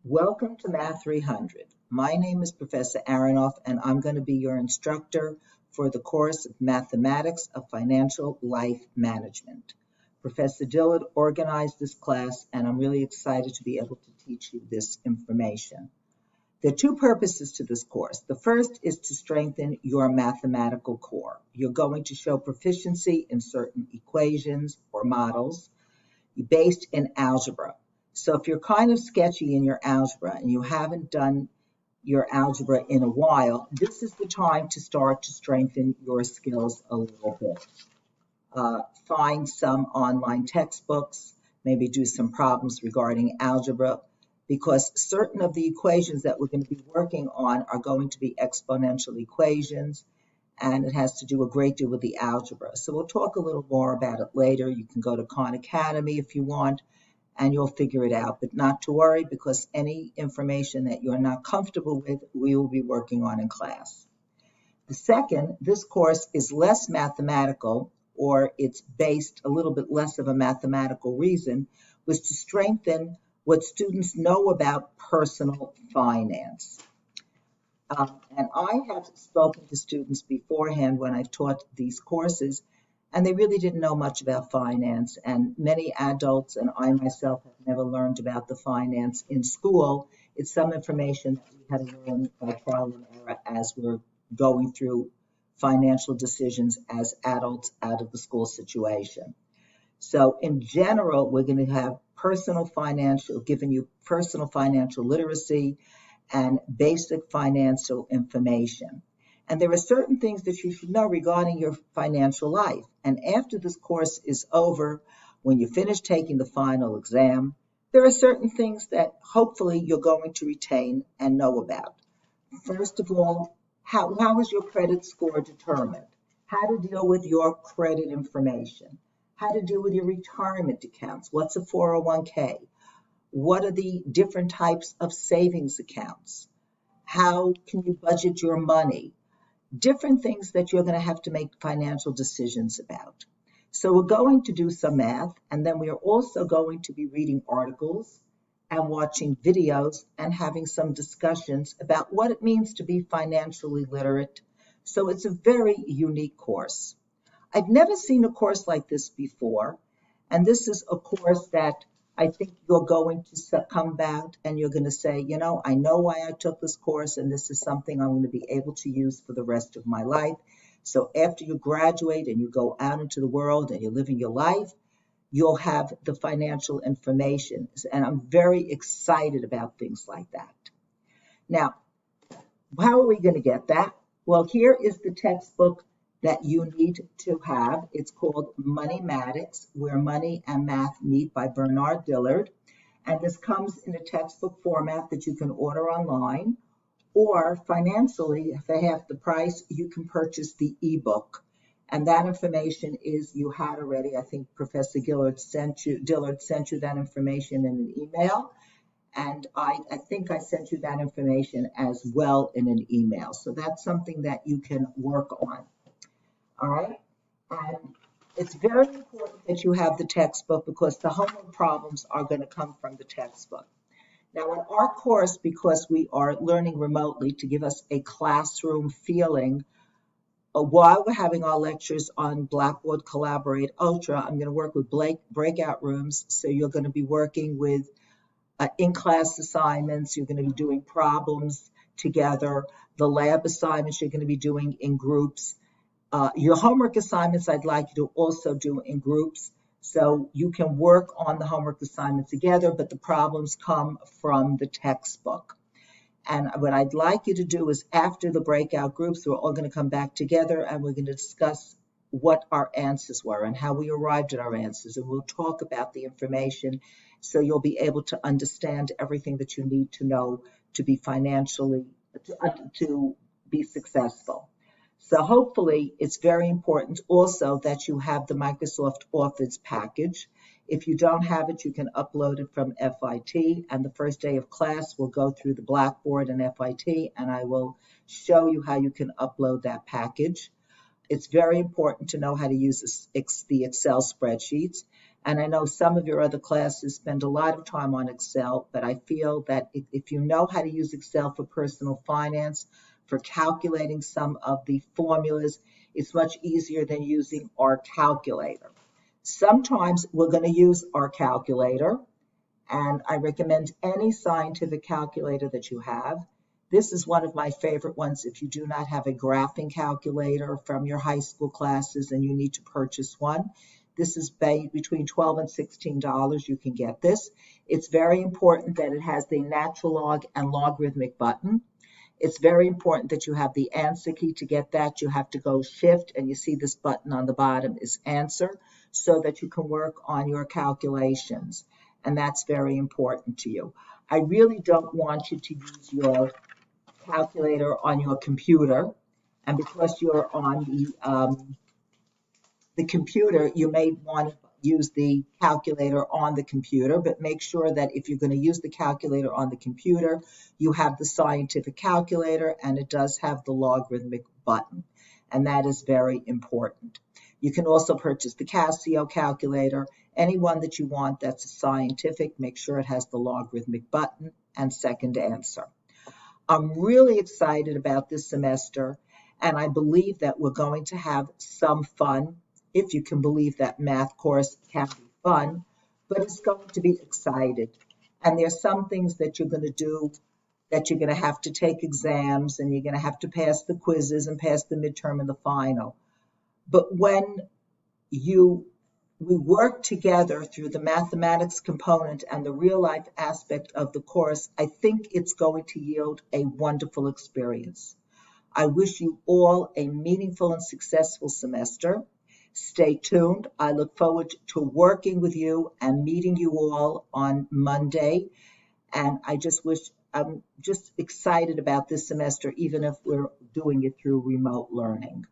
Welcome to Math 300. My name is Professor Aronoff, and I'm going to be your instructor for the course of Mathematics of Financial Life Management. Professor Dillard organized this class, and I'm really excited to be able to teach you this information. There are two purposes to this course. The first is to strengthen your mathematical core. You're going to show proficiency in certain equations or models based in algebra. So if you're kind of sketchy in your algebra and you haven't done your algebra in a while, this is the time to start to strengthen your skills a little bit. Find some online textbooks, maybe do some problems regarding algebra, because certain of the equations that we're going to be working on are going to be exponential equations, and it has to do a great deal with the algebra. So we'll talk a little more about it later. You can go to Khan Academy if you want, and you'll figure it out, but not to worry, because any information that you're not comfortable with, we will be working on in class. The second, this course is less mathematical, or it's based a little bit less of a mathematical reason, was to strengthen what students know about personal finance. And I have spoken to students beforehand when I've taught these courses, and they really didn't know much about finance. And many adults, and I myself, have never learned about the finance in school. It's some information that we had to learn by trial and error as we're going through financial decisions as adults out of the school situation. So in general, we're going to have giving you personal financial literacy and basic financial information. And there are certain things that you should know regarding your financial life. And after this course is over, when you finish taking the final exam, there are certain things that hopefully you're going to retain and know about. First of all, how is your credit score determined? How to deal with your credit information? How to deal with your retirement accounts? What's a 401k? What are the different types of savings accounts? How can you budget your money? Different things that you're going to have to make financial decisions about. So we're going to do some math, and then we are also going to be reading articles and watching videos and having some discussions about what it means to be financially literate. So it's a very unique course. I've never seen a course like this before, and this is a course that I think you're going to come back and you're going to say, I know why I took this course, and this is something I'm going to be able to use for the rest of my life. So after you graduate and you go out into the world and you're living your life, you'll have the financial information. And I'm very excited about things like that. Now, how are we going to get that? Well, here is the textbook that you need to have. It's called Moneymatics, Where Money and Math Meet by Bernard Dillard. And this comes in a textbook format that you can order online, or financially, for half the price, you can purchase the ebook. And that information you had already. I think Professor Dillard sent you that information in an email. And I think I sent you that information as well in an email. So that's something that you can work on. All right, and it's very important that you have the textbook, because the homework problems are going to come from the textbook. Now, in our course, because we are learning remotely to give us a classroom feeling, while we're having our lectures on Blackboard Collaborate Ultra, I'm going to work with breakout rooms. So you're going to be working with in-class assignments. You're going to be doing problems together. The lab assignments you're going to be doing in groups. Your homework assignments, I'd like you to also do in groups, so you can work on the homework assignment together, but the problems come from the textbook. And what I'd like you to do is, after the breakout groups, we're all going to come back together and we're going to discuss what our answers were and how we arrived at our answers. And we'll talk about the information, so you'll be able to understand everything that you need to know to be to be successful. So hopefully it's very important also that you have the Microsoft Office package. If you don't have it, you can upload it from FIT, and the first day of class we'll go through the Blackboard and FIT, and I will show you how you can upload that package. It's very important to know how to use the Excel spreadsheets. And I know some of your other classes spend a lot of time on Excel, but I feel that if you know how to use Excel for personal finance, for calculating some of the formulas, it's much easier than using our calculator. Sometimes we're going to use our calculator, and I recommend any scientific calculator that you have. This is one of my favorite ones if you do not have a graphing calculator from your high school classes and you need to purchase one. This is between $12 and $16. You can get this. It's very important that it has the natural log and logarithmic button. It's very important that you have the answer key. To get that, you have to go shift, and you see this button on the bottom is answer, so that you can work on your calculations. And that's very important to you. I really don't want you to use your calculator on your computer. And because you're on the computer, you may want to use the calculator on the computer, but make sure that if you're going to use the calculator on the computer, you have the scientific calculator and it does have the logarithmic button. And that is very important. You can also purchase the Casio calculator, any one that you want that's a scientific. Make sure it has the logarithmic button and second answer. I'm really excited about this semester, and I believe that we're going to have some fun, if you can believe that math course can be fun, but it's going to be excited. And there's some things that you're going to do that you're going to have to take exams, and you're going to have to pass the quizzes and pass the midterm and the final. But when we work together through the mathematics component and the real life aspect of the course, I think it's going to yield a wonderful experience. I wish you all a meaningful and successful semester. Stay tuned. I look forward to working with you and meeting you all on Monday. And I'm just excited about this semester, even if we're doing it through remote learning.